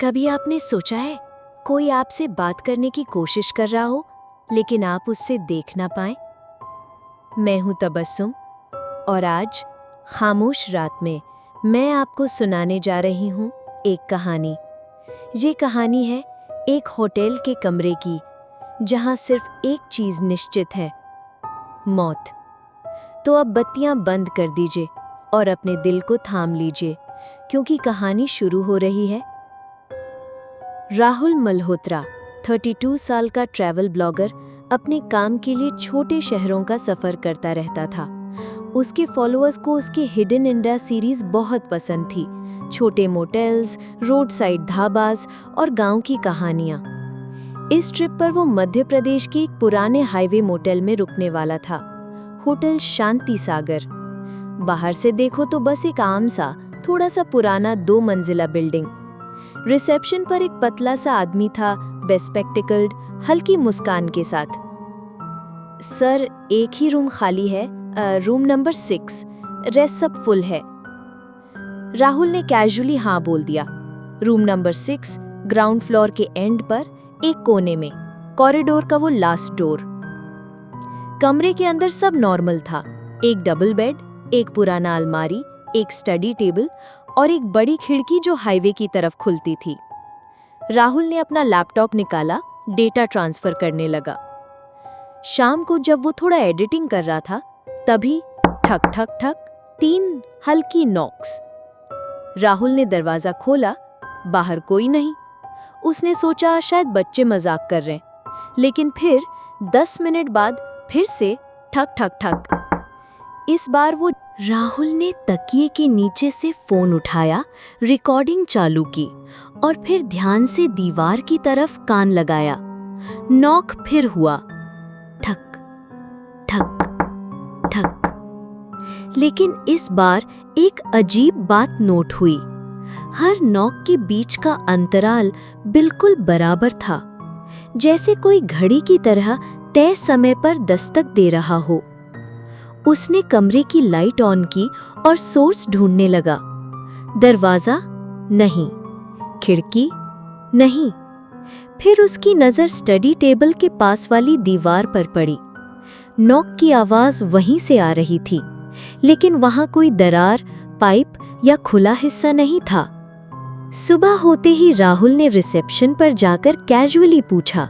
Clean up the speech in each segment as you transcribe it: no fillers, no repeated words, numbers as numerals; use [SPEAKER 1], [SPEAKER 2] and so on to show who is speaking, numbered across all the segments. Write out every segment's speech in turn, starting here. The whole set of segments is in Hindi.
[SPEAKER 1] कभी आपने सोचा है कोई आपसे बात करने की कोशिश कर रहा हो लेकिन आप उससे देख ना पाए? मैं हूं तबस्सुम और आज खामोश रात में मैं आपको सुनाने जा रही हूं एक कहानी। ये कहानी है एक होटल के कमरे की जहां सिर्फ एक चीज निश्चित है, मौत। तो अब बत्तियां बंद कर दीजिए और अपने दिल को थाम लीजिए क्योंकि कहानी शुरू हो रही है। राहुल मल्होत्रा 32 साल का ट्रैवल ब्लॉगर अपने काम के लिए छोटे शहरों का सफर करता रहता था। उसके फॉलोअर्स को उसकी हिडन इंडिया सीरीज बहुत पसंद थी। छोटे मोटेल्स, रोड साइड ढाबास और गांव की कहानियां। इस ट्रिप पर वो मध्य प्रदेश के एक पुराने हाईवे मोटेल में रुकने वाला था, होटल शांति सागर। बाहर से देखो तो बस एक आम सा थोड़ा सा पुराना 2 मंजिला बिल्डिंग। रिसेप्शन पर एक पतला सा आदमी था, बेस्पेक्टिकल्ड, हल्की मुस्कान के साथ। सर, एक ही रूम खाली है, रूम नंबर 6, रेस्ट सब फुल है। राहुल ने कैजुअली हाँ बोल दिया। रूम नंबर 6 ग्राउंड फ्लोर के एंड पर एक कोने में, कॉरिडोर का वो लास्ट डोर। कमरे के अंदर सब नॉर्मल था। एक डबल बेड, एक पुराना अलमारी, एक स्टडी टेबल और एक बड़ी खिड़की जो हाईवे की तरफ खुलती थी। राहुल ने अपना लैपटॉप निकाला, डेटा ट्रांसफर करने लगा। शाम को जब वो थोड़ा एडिटिंग कर रहा था, तभी ठक ठक ठक 3 हल्की नॉक्स। राहुल ने दरवाजा खोला, बाहर कोई नहीं। उसने सोचा शायद बच्चे मजाक कर रहे हैं, लेकिन फिर 10 मिनट बाद फिर से ठक ठक ठक। इस बार वो राहुल ने तकिए के नीचे से फोन उठाया, रिकॉर्डिंग चालू की और फिर ध्यान से दीवार की तरफ कान लगाया। नॉक फिर हुआ, ठक ठक ठक। लेकिन इस बार एक अजीब बात नोट हुई। हर नॉक के बीच का अंतराल बिल्कुल बराबर था, जैसे कोई घड़ी की तरह तय समय पर दस्तक दे रहा हो। उसने कमरे की लाइट ऑन की और सोर्स ढूंढने लगा। दरवाजा नहीं, खिड़की नहीं। फिर उसकी नजर स्टडी टेबल के पास वाली दीवार पर पड़ी। नॉक की आवाज वहीं से आ रही थी, लेकिन वहां कोई दरार, पाइप या खुला हिस्सा नहीं था। सुबह होते ही राहुल ने रिसेप्शन पर जाकर कैजुअली पूछा,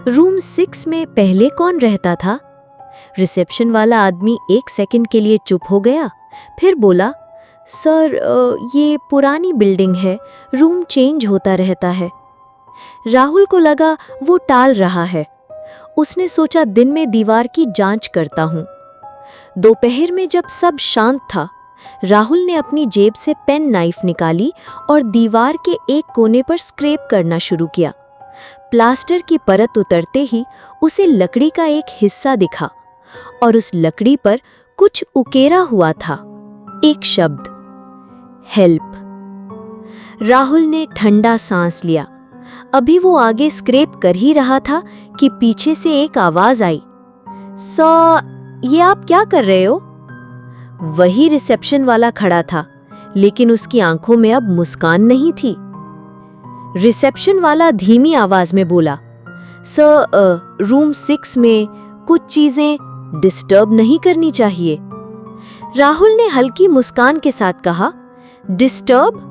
[SPEAKER 1] रूम 6 में पहले कौन रहता था? रिसेप्शन वाला आदमी 1 सेकंड के लिए चुप हो गया, फिर बोला, सर, ये पुरानी बिल्डिंग है, रूम चेंज होता रहता है। राहुल को लगा वो टाल रहा है। उसने सोचा दिन में दीवार की जांच करता हूँ। दोपहर में जब सब शांत था, राहुल ने अपनी जेब से पेन नाइफ निकाली और दीवार के एक कोने पर स्क्रैप करना शुरू किया। प्लास्टर की परत उतरते ही उसे लकड़ी का एक हिस्सा दिखा और उस लकड़ी पर कुछ उकेरा हुआ था, एक शब्द, हेल्प। राहुल ने ठंडा सांस लिया। अभी वो आगे स्क्रैप कर ही रहा था कि पीछे से एक आवाज आई, ये आप क्या कर रहे हो? वही रिसेप्शन वाला खड़ा था, लेकिन उसकी आंखों में अब मुस्कान नहीं थी। रिसेप्शन वाला धीमी आवाज में बोला, सर, रूम 6 में कुछ चीजें डिस्टर्ब नहीं करनी चाहिए। राहुल ने हल्की मुस्कान के साथ कहा, डिस्टर्ब?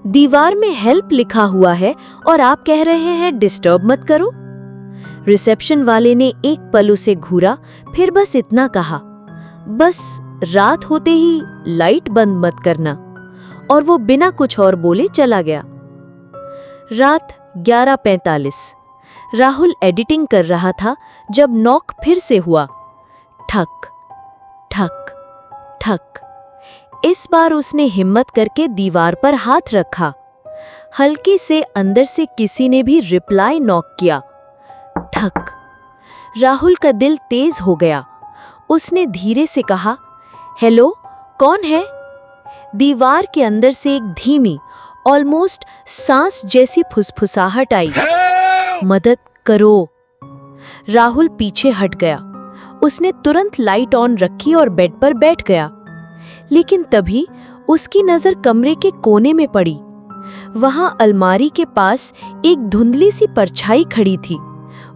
[SPEAKER 1] दीवार में हेल्प लिखा हुआ है और आप कह रहे हैं डिस्टर्ब मत करो? रिसेप्शन वाले ने एक पल उसे घूरा, फिर बस इतना कहा, बस रात होते ही लाइट बंद मत करना, और वो बिना कुछ और बोले चला गया। रात 11:45। राहुल एडिटिंग कर रहा था जब नॉक फिर से हुआ, ठक ठक ठक। इस बार उसने हिम्मत करके दीवार पर हाथ रखा। हल्के से अंदर से किसी ने भी रिप्लाई नॉक किया, ठक। राहुल का दिल तेज हो गया। उसने धीरे से कहा, हेलो, कौन है? दीवार के अंदर से एक धीमी ऑलमोस्ट सांस जैसी फुसफुसाहट आई। मदद करो। राहुल पीछे हट गया। उसने तुरंत लाइट ऑन रखी और बेड पर बैठ गया। लेकिन तभी उसकी नजर कमरे के कोने में पड़ी। वहां अलमारी के पास एक धुंधली सी परछाई खड़ी थी।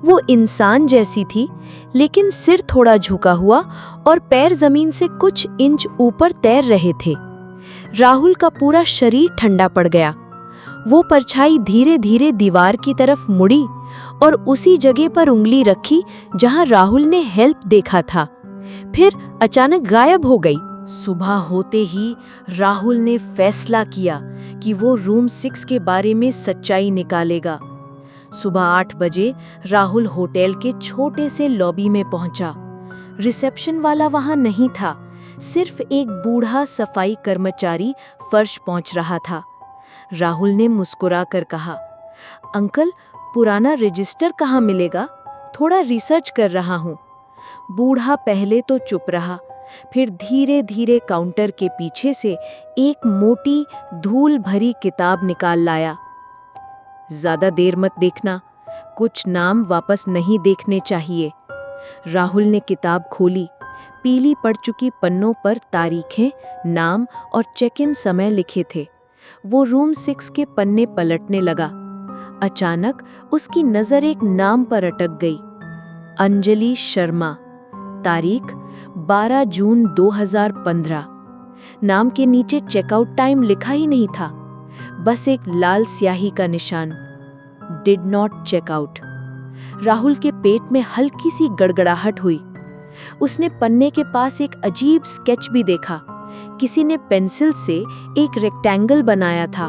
[SPEAKER 1] वो इंसान जैसी थी, लेकिन सिर थोड़ा झुका हुआ और पैर जमीन से कुछ इंच ऊपर तैर रहे थे। राहुल का पूरा शरीर ठंडा पड़ गया। वो परछाई धीरे धीरे दीवार की तरफ मुड़ी और उसी जगह पर उंगली रखी जहां राहुल ने हेल्प देखा था। फिर अचानक गायब हो गई। सुबह होते ही राहुल ने फैसला किया कि वो रूम 6 के बारे में सच्चाई निकालेगा। सुबह 8 बजे राहुल होटल के छोटे से लॉबी में पहुंचा। रिसेप्शन वाला वहां नहीं था, सिर्फ एक बूढ़ा सफाई कर्मचारी फर्श पहुंच रहा था। राहुल ने मुस्कुराकर कहा, अंकल, पुराना रजिस्टर कहाँ मिलेगा? थोड़ा रिसर्च कर रहा हूँ। बूढ़ा पहले तो चुप रहा, फिर धीरे धीरे काउंटर के पीछे से एक मोटी धूल भरी किताब निकाल लाया। ज्यादा देर मत देखना, कुछ नाम वापस नहीं देखने चाहिए। राहुल ने किताब खोली। पीली पड़ चुकी पन्नों पर तारीखें, नाम और चेक इन समय लिखे थे। वो रूम 6 के पन्ने पलटने लगा। अचानक उसकी नजर एक नाम पर अटक गई, अंजलि शर्मा। तारीख 12 जून 2015। नाम के नीचे चेकआउट टाइम लिखा ही नहीं था, बस एक लाल स्याही का निशान, डिड नॉट चेकआउट। राहुल के पेट में हल्की सी गड़गड़ाहट हुई। उसने पन्ने के पास एक अजीब स्केच भी देखा। किसी ने पेंसिल से एक रेक्टेंगल बनाया था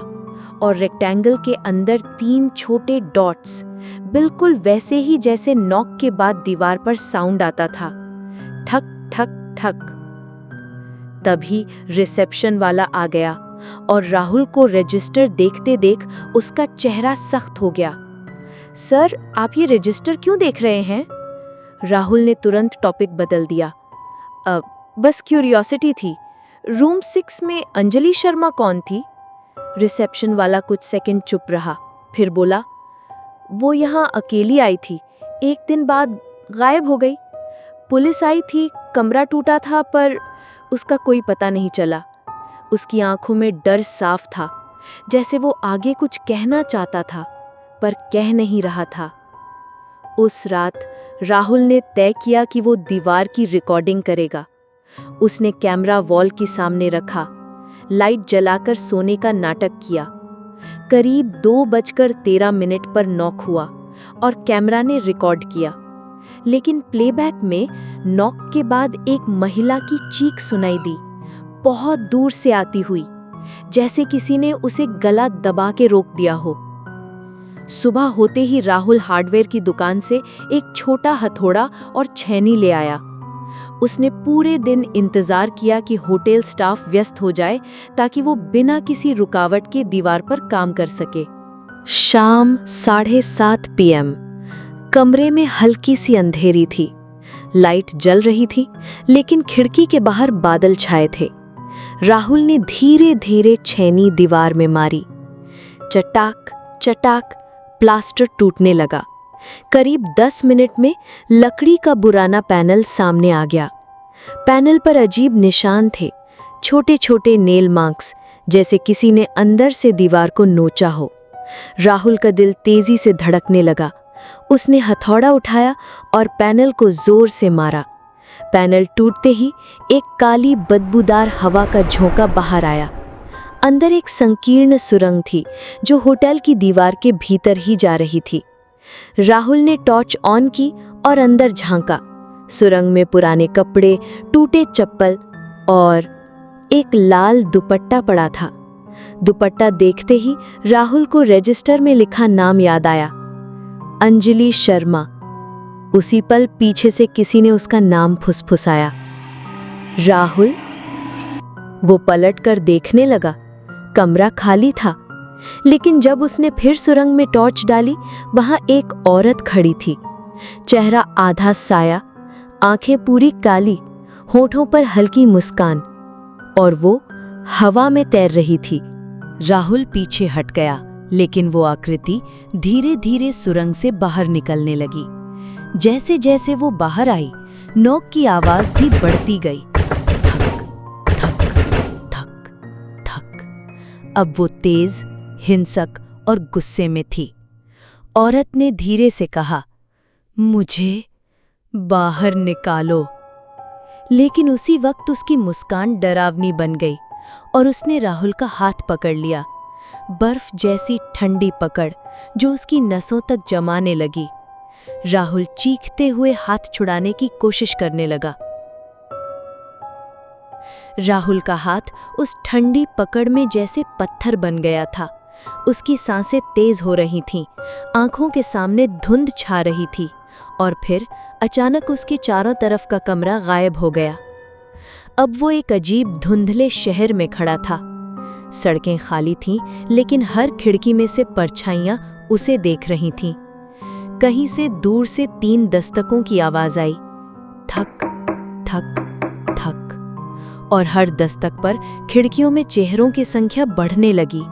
[SPEAKER 1] और रेक्टेंगल के अंदर 3 छोटे डॉट्स, बिल्कुल वैसे ही जैसे नॉक के बाद दीवार पर साउंड आता था, ठक ठक ठक। तभी रिसेप्शन वाला आ गया और राहुल को रजिस्टर देखते देख उसका चेहरा सख्त हो गया। सर, आप ये रजिस्टर क्यों देख रहे हैं? राहुल ने तुरंत टॉपिक बदल दिया। बस क्यूरियोसिटी थी। रूम 6 में अंजलि शर्मा कौन थी? रिसेप्शन वाला कुछ सेकंड चुप रहा, फिर बोला, वो यहाँ अकेली आई थी, एक दिन बाद गायब हो गई। पुलिस आई थी, कमरा टूटा था, पर उसका कोई पता नहीं चला। उसकी आंखों में डर साफ था, जैसे वो आगे कुछ कहना चाहता था पर कह नहीं रहा था। उस रात राहुल ने तय किया कि वो दीवार की रिकॉर्डिंग करेगा। उसने कैमरा वॉल के सामने रखा, लाइट जलाकर सोने का नाटक किया। करीब 2:13 पर नॉक हुआ और कैमरा ने रिकॉर्ड किया। लेकिन प्लेबैक में नॉक के बाद एक महिला की चीख सुनाई दी, बहुत दूर से आती हुई, जैसे किसी ने उसे गला दबा के रोक दिया हो। सुबह होते ही राहुल हार्डवेयर की दुकान से एक छोटा हथौड़ा और छेनी ले आया। उसने पूरे दिन इंतजार किया कि होटल स्टाफ व्यस्त हो जाए ताकि वो बिना किसी रुकावट के दीवार पर काम कर सके। शाम 7:30 PM। कमरे में हल्की सी अंधेरी थी। लाइट जल रही थी, लेकिन खिड़की के बाहर बादल छाए थे। राहुल ने धीरे धीरे छेनी दीवार में मारी। चटाक चटाक प्लास्टर टूटने लगा। करीब 10 मिनट में लकड़ी का पुराना पैनल सामने आ गया। पैनल पर अजीब निशान थे, छोटे छोटे नेल मार्क्स, जैसे किसी ने अंदर से दीवार को नोचा हो। राहुल का दिल तेजी से धड़कने लगा। उसने हथौड़ा उठाया और पैनल को जोर से मारा। पैनल टूटते ही एक काली बदबूदार हवा का झोंका बाहर आया। अंदर एक संकीर्ण सुरंग थी जो होटल की दीवार के भीतर ही जा रही थी। राहुल ने टॉर्च ऑन की और अंदर झांका। सुरंग में पुराने कपड़े, टूटे चप्पल और एक लाल दुपट्टा पड़ा था। दुपट्टा देखते ही राहुल को रजिस्टर में लिखा नाम याद आया, अंजलि शर्मा। उसी पल पीछे से किसी ने उसका नाम फुसफुसाया, राहुल। वो पलटकर देखने लगा। कमरा खाली था, लेकिन जब उसने फिर सुरंग में टॉर्च डाली, वहां एक औरत खड़ी थी। चेहरा आधा साया, आंखें पूरी काली, होठों पर हल्की मुस्कान, और वो हवा में तैर रही थी। राहुल पीछे हट गया, लेकिन वो आकृति धीरे धीरे सुरंग से बाहर निकलने लगी। जैसे जैसे वो बाहर आई, नोक की आवाज भी बढ़ती गई। थक थक थक थक। अब वो तेज, हिंसक और गुस्से में थी। औरत ने धीरे से कहा, मुझे बाहर निकालो। लेकिन उसी वक्त उसकी मुस्कान डरावनी बन गई और उसने राहुल का हाथ पकड़ लिया। बर्फ जैसी ठंडी पकड़ जो उसकी नसों तक जमाने लगी। राहुल चीखते हुए हाथ छुड़ाने की कोशिश करने लगा। राहुल का हाथ उस ठंडी पकड़ में जैसे पत्थर बन गया था। उसकी सांसें तेज हो रही थीं, आंखों के सामने धुंध छा रही थी और फिर अचानक उसके चारों तरफ का कमरा गायब हो गया। अब वो एक अजीब धुंधले शहर में खड़ा था। सड़कें खाली थीं, लेकिन हर खिड़की में से परछाइयां उसे देख रही थीं। कहीं से दूर से 3 दस्तकों की आवाज आई, थक थक थक, और हर दस्तक पर खिड़कियों में चेहरों की संख्या बढ़ने लगी।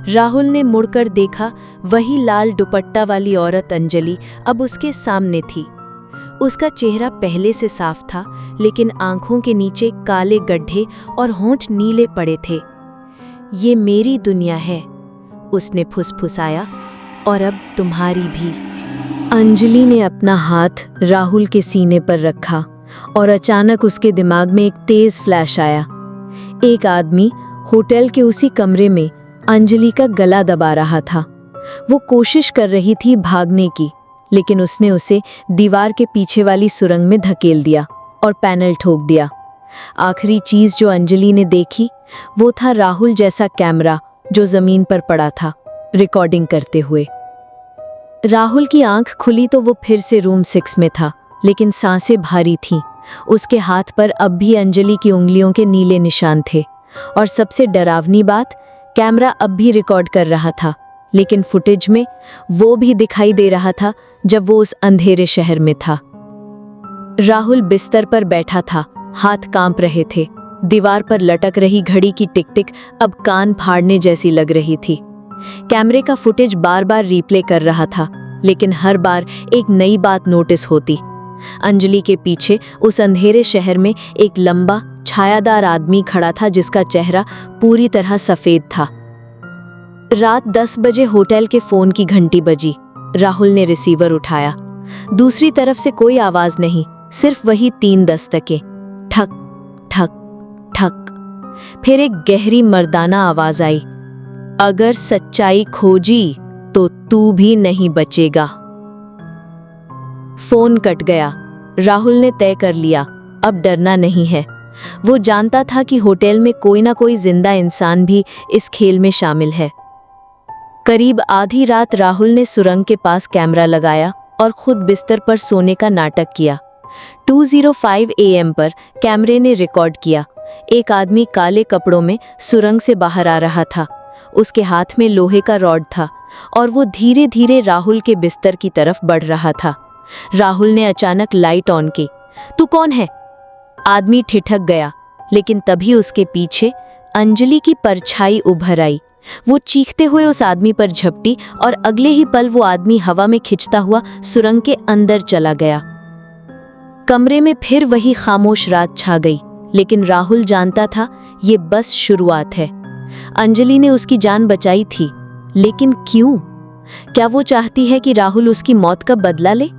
[SPEAKER 1] राहुल ने मुड़कर देखा, वही लाल दुपट्टा वाली औरत अंजलि अब उसके सामने थी। उसका चेहरा पहले से साफ था, लेकिन आंखों के नीचे काले गड्ढे और होंठ नीले पड़े थे। ये मेरी दुनिया है, उसने फुसफुसाया, और अब तुम्हारी भी। अंजलि ने अपना हाथ राहुल के सीने पर रखा और अचानक उसके दिमाग में एक तेज फ्लैश आया। एक आदमी होटल के उसी कमरे में अंजलि का गला दबा रहा था। वो कोशिश कर रही थी भागने की, लेकिन उसने उसे दीवार के पीछे वाली सुरंग में धकेल दिया और पैनल ठोक दिया। आखिरी चीज जो अंजलि ने देखी वो था राहुल जैसा कैमरा जो जमीन पर पड़ा था, रिकॉर्डिंग करते हुए। राहुल की आंख खुली तो वो फिर से रूम 6 में था, लेकिन सांसें भारी थीं। उसके हाथ पर अब भी अंजलि की उंगलियों के नीले निशान थे, और सबसे डरावनी बात, कैमरा अब भी रिकॉर्ड कर रहा था, लेकिन फुटेज में वो भी दिखाई दे रहा था जब वो उस अंधेरे शहर में था। राहुल बिस्तर पर बैठा था, हाथ कांप रहे थे। दीवार पर लटक रही घड़ी की टिक टिक अब कान फाड़ने जैसी लग रही थी। कैमरे का फुटेज बार बार रिप्ले कर रहा था, लेकिन हर बार एक नई बात नोटिस होती। अंजलि के पीछे उस अंधेरे शहर में एक लंबा छायादार आदमी खड़ा था, जिसका चेहरा पूरी तरह सफेद था। रात 10 बजे होटल के फोन की घंटी बजी। राहुल ने रिसीवर उठाया। दूसरी तरफ से कोई आवाज नहीं, सिर्फ वही 3 दस्तकें, ठक ठक ठक। फिर एक गहरी मर्दाना आवाज आई, अगर सच्चाई खोजी तो तू भी नहीं बचेगा। फोन कट गया। राहुल ने तय कर लिया, अब डरना नहीं है। वो जानता था कि होटल में कोई ना कोई जिंदा इंसान भी इस खेल में शामिल है। करीब आधी रात राहुल ने सुरंग के पास कैमरा लगाया और खुद बिस्तर पर सोने का नाटक किया। 2:05 AM पर कैमरे ने रिकॉर्ड किया। एक आदमी काले कपड़ों में सुरंग से बाहर आ रहा था। उसके हाथ में लोहे का रॉड था और वो धीरे धीरे राहुल के बिस्तर की तरफ बढ़ रहा था। राहुल ने अचानक लाइट ऑन की। तू कौन है? आदमी ठिठक गया, लेकिन तभी उसके पीछे अंजलि की परछाई उभर आई। वो चीखते हुए उस आदमी पर झपटी और अगले ही पल वो आदमी हवा में खिंचता हुआ सुरंग के अंदर चला गया। कमरे में फिर वही खामोश रात छा गई, लेकिन राहुल जानता था ये बस शुरुआत है। अंजलि ने उसकी जान बचाई थी, लेकिन क्यों? क्या वो चाहती है कि राहुल उसकी मौत का बदला ले,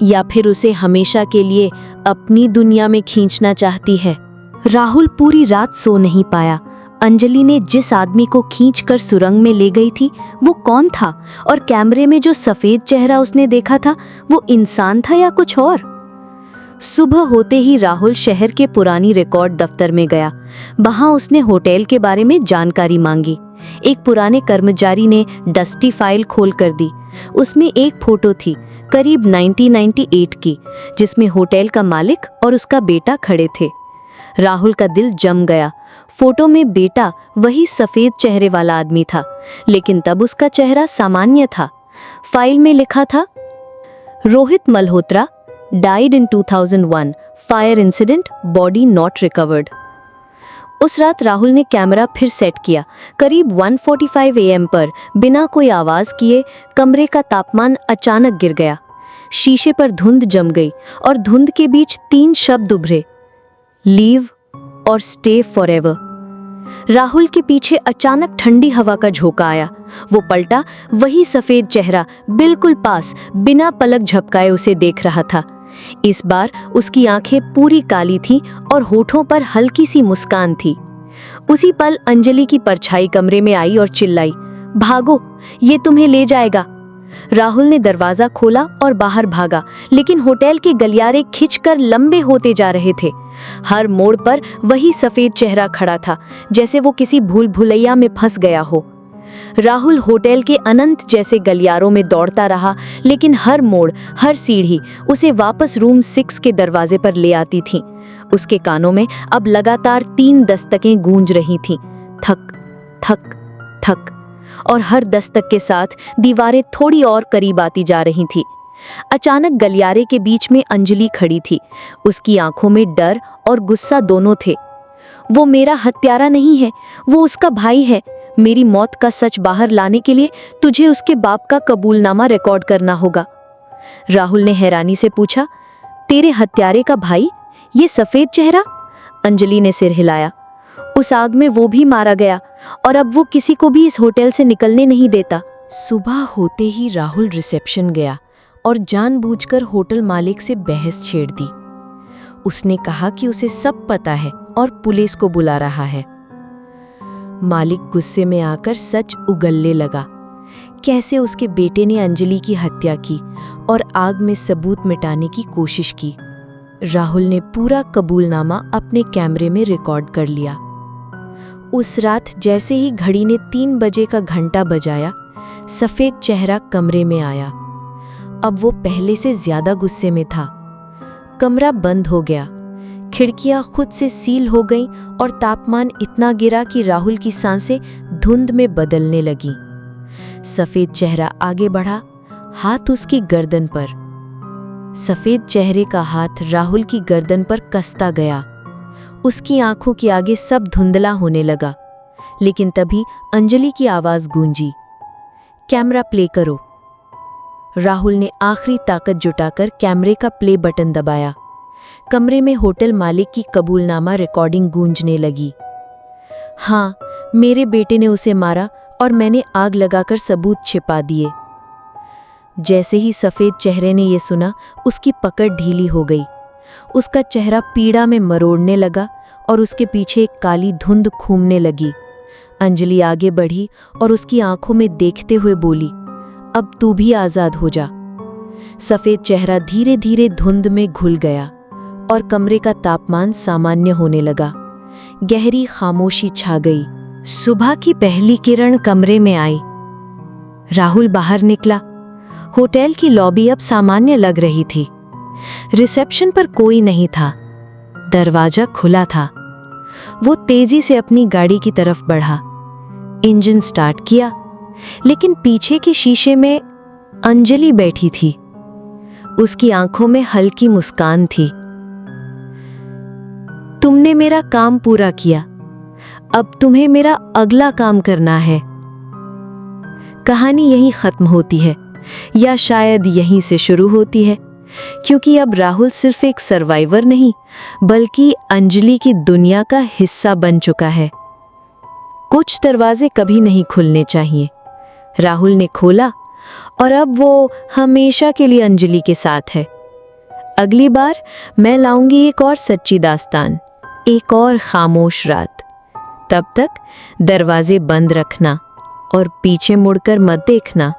[SPEAKER 1] या फिर उसे हमेशा के लिए अपनी दुनिया में खींचना चाहती है? राहुल पूरी रात सो नहीं पाया। अंजलि ने जिस आदमी को खींचकर सुरंग में ले गई थी वो कौन था, और कैमरे में जो सफेद चेहरा उसने देखा था वो इंसान था या कुछ और? सुबह होते ही राहुल शहर के पुरानी रिकॉर्ड दफ्तर में गया। वहां उसने होटल के बारे में जानकारी मांगी। एक पुराने कर्मचारी ने डस्टी फाइल खोल कर दी। उसमें एक फोटो थी, करीब 1998 की, जिसमें होटल का मालिक और उसका बेटा खड़े थे। राहुल का दिल जम गया। फोटो में बेटा वही सफेद चेहरे वाला आदमी था, लेकिन तब उसका चेहरा सामान्य था। फाइल में लिखा था, Rohit Malhotra died in 2001, fire incident, body not recovered. उस रात राहुल ने कैमरा फिर सेट किया। करीब 1:45 AM पर बिना कोई आवाज किए कमरे का तापमान अचानक गिर गया। शीशे पर धुंध जम गई और धुंध के बीच 3 शब्द उभरे, लीव और स्टे फॉरएवर। राहुल के पीछे अचानक ठंडी हवा का झोंका आया। वो पलटा, वही सफेद चेहरा बिल्कुल पास, बिना पलक झपकाए उसे देख रहा था। इस बार उसकी आंखें पूरी काली थीं और होठों पर हल्की सी मुस्कान थी। उसी पल अंजलि की परछाई कमरे में आई और चिल्लाई, भागो, ये तुम्हें ले जाएगा। राहुल ने दरवाजा खोला और बाहर भागा, लेकिन होटल के गलियारे खिंचकर लंबे होते जा रहे थे। हर मोड़ पर वही सफेद चेहरा खड़ा था, जैसे वो किसी भूल भुलैया में फंस गया हो। राहुल होटल के अनंत जैसे गलियारों में दौड़ता रहा, लेकिन हर मोड़, हर सीढ़ी उसे वापस रूम 6 के दरवाजे पर ले आती थीं। उसके कानों में अब लगातार 3 दस्तकें गूंज रही थीं, थक थक थक, और हर दस्तक के साथ दीवारें थोड़ी और करीब आती जा रही थीं। अचानक गलियारे के बीच में अंजलि खड़ी थी। उसकी आंखों में डर और गुस्सा दोनों थे। वो मेरा हत्यारा नहीं है, वो उसका भाई है। मेरी मौत का सच बाहर लाने के लिए तुझे उसके बाप का कबूलनामा रिकॉर्ड करना होगा। राहुल ने हैरानी से पूछा, तेरे हत्यारे का भाई, ये सफेद चेहरा? अंजलि ने सिर हिलाया। उस आग में वो भी मारा गया और अब वो किसी को भी इस होटल से निकलने नहीं देता। सुबह होते ही राहुल रिसेप्शन गया और जानबूझकर होटल मालिक से बहस छेड़ दी। उसने कहा कि उसे सब पता है और पुलिस को बुला रहा है। मालिक गुस्से में आकर सच उगलने लगा, कैसे उसके बेटे ने अंजलि की हत्या की और आग में सबूत मिटाने की कोशिश की। राहुल ने पूरा कबूलनामा अपने कैमरे में रिकॉर्ड कर लिया। उस रात जैसे ही घड़ी ने 3 बजे का घंटा बजाया, सफेद चेहरा कमरे में आया। अब वो पहले से ज्यादा गुस्से में था। कमरा बंद हो गया, खिड़कियां खुद से सील हो गईं और तापमान इतना गिरा कि राहुल की सांसें धुंध में बदलने लगी। सफेद चेहरा आगे बढ़ा, हाथ उसकी गर्दन पर। सफेद चेहरे का हाथ राहुल की गर्दन पर कसता गया। उसकी आंखों के आगे सब धुंधला होने लगा। लेकिन तभी अंजलि की आवाज गूंजी, कैमरा प्ले करो। राहुल ने आखिरी ताकत जुटाकर कैमरे का प्ले बटन दबाया। कमरे में होटल मालिक की कबूलनामा रिकॉर्डिंग गूंजने लगी। हाँ, मेरे बेटे ने उसे मारा और मैंने आग लगाकर सबूत छिपा दिए। जैसे ही सफेद चेहरे ने यह सुना, उसकी पकड़ ढीली हो गई। उसका चेहरा पीड़ा में मरोड़ने लगा और उसके पीछे एक काली धुंध घूमने लगी। अंजलि आगे बढ़ी और उसकी आंखों में देखते हुए बोली, अब तू भी आजाद हो जा। सफेद चेहरा धीरे धीरे धुंध में घुल गया और कमरे का तापमान सामान्य होने लगा। गहरी खामोशी छा गई। सुबह की पहली किरण कमरे में आई। राहुल बाहर निकला। होटल की लॉबी अब सामान्य लग रही थी। रिसेप्शन पर कोई नहीं था। दरवाजा खुला था। वो तेजी से अपनी गाड़ी की तरफ बढ़ा। इंजन स्टार्ट किया, लेकिन पीछे के शीशे में अंजलि बैठी थी। उसकी आंखों में हल्की मुस्कान थी। तुमने मेरा काम पूरा किया, अब तुम्हें मेरा अगला काम करना है। कहानी यहीं खत्म होती है, या शायद यहीं से शुरू होती है, क्योंकि अब राहुल सिर्फ एक सर्वाइवर नहीं, बल्कि अंजलि की दुनिया का हिस्सा बन चुका है। कुछ दरवाजे कभी नहीं खुलने चाहिए। राहुल ने खोला और अब वो हमेशा के लिए अंजलि के साथ है। अगली बार मैं लाऊंगी एक और सच्ची दास्तान, एक और खामोश रात। तब तक दरवाजे बंद रखना और पीछे मुड़कर मत देखना।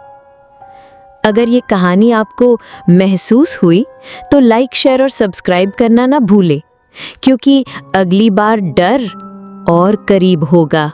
[SPEAKER 1] अगर ये कहानी आपको महसूस हुई तो लाइक, शेयर और सब्सक्राइब करना ना भूले, क्योंकि अगली बार डर और करीब होगा।